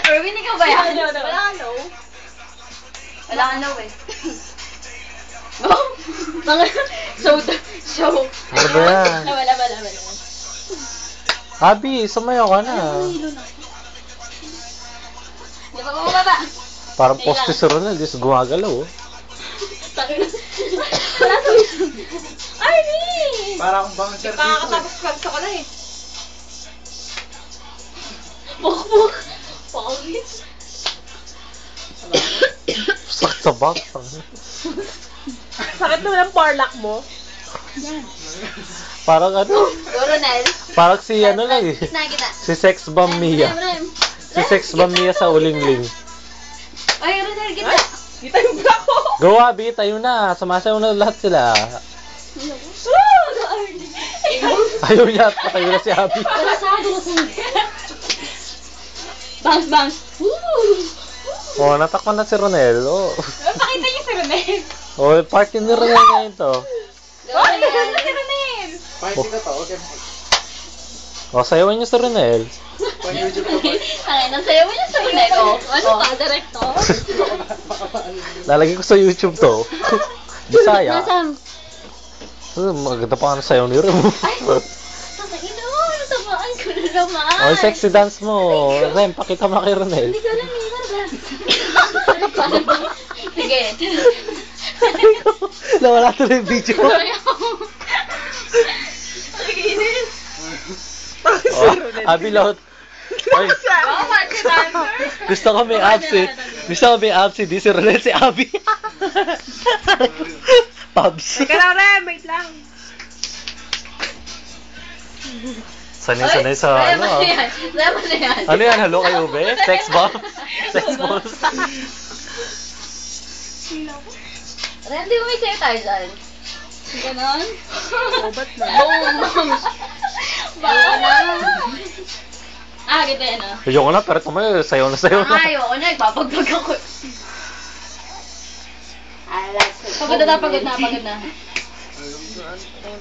Erwin, ikaw ba yan? Wala kang no. Wala kang no eh. Show. Ano ba yan? Wala. Abi, sumayaw ka na. Di ba baba? Parang poste si Ronald, just gumagalaw. Oh. Wala sa Arnie! Para akong bouncer dito. Pakakatapos ko na eh. Buk. Pangit. Sakit sa back. Sakit naman ang parlak mo. Parang ano? Ronel. Parang si ano lang eh. Kita. Si Sex Bomb Mia. Si Sex Bomb Mia sa Ulingling. Ay, Ronel, kita. Kita yung bra ko. Go Abi, tayo na. Sumasayaw na lahat sila. Ayaw niya at patayo na si Abi. Bounce. Oh, natakpan na si Ronel. Oh. Pakita niyo si Ronel. Oh, party ni Ronel ngayon to. Ronel! Si Ronel! Party ka to, okay. Oh, sayawan niyo si Ronel. Pang YouTube ko ba? Ay, nasayaw mo niya sa Ronel. Ano ka, director? Lalagay ko sa YouTube to. Bisaya. Nasaan? Maganda pa nga sayaw ni Ron. Ina mo, natabaan ko na naman. Oh, sexy dance mo. Rem, pakita mo kay Ronel. Hindi ko alam Sige. Nawala tuloy yung video. Oh, Abi lahat. Ay, gusto ko may absent. Di si Ronel, si Abi. Pubs. Teka lang, Rem. Wait lang. Sanay sa ano ah. Ano yan? Hello kayo, be? Sex bomb? Sex bomb? Randy, may sayo tayo dyan. Ganon? Ba't na? Kita yan ah. Ayoko na, pero tumayo. Sayo na. Ayoko na, nagpapagbag ako. Pagod na.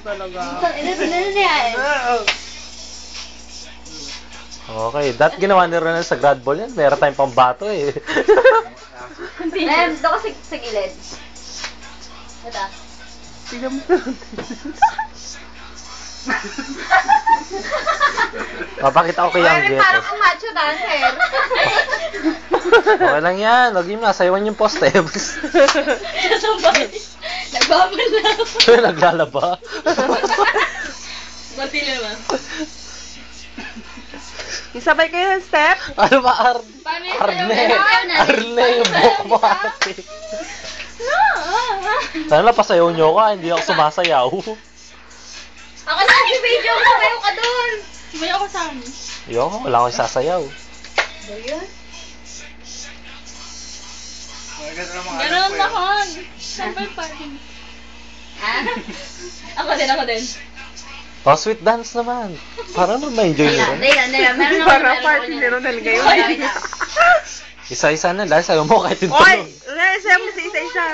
Ano yan? Okay, that ginawa ni Ronel sa grad ball yan. Meron tayong pambato eh. Rem, doon ka sa gilid. Ito. Tignan mo. Papakita ko kay Young Ay, Jet. parang kung macho dancer. Okay lang yan. Huwag yung nasayawan yung posteps. Nagbabalaw. Naglalaba. Mati naman. Isabay kayo ng step? Ano ba, Paano yung Arne? sayaw? Arne, yung buhok mo ate. Sana pasayaw nyo ka, hindi ako sumasayaw. Ako na yung video ko, kayo ka doon. May ako sa amin. Yo, wala akong sasayaw. Ganon ako. Sample party. Ha? Ako din. Oh, sweet dance naman. Para naman ma-enjoy nyo rin. Meron ako. Para party ni Ronel ngayon. Isa-isa na lang, sayo mo kahit yung Oy! tulog. Sayo mo sa isa-isa.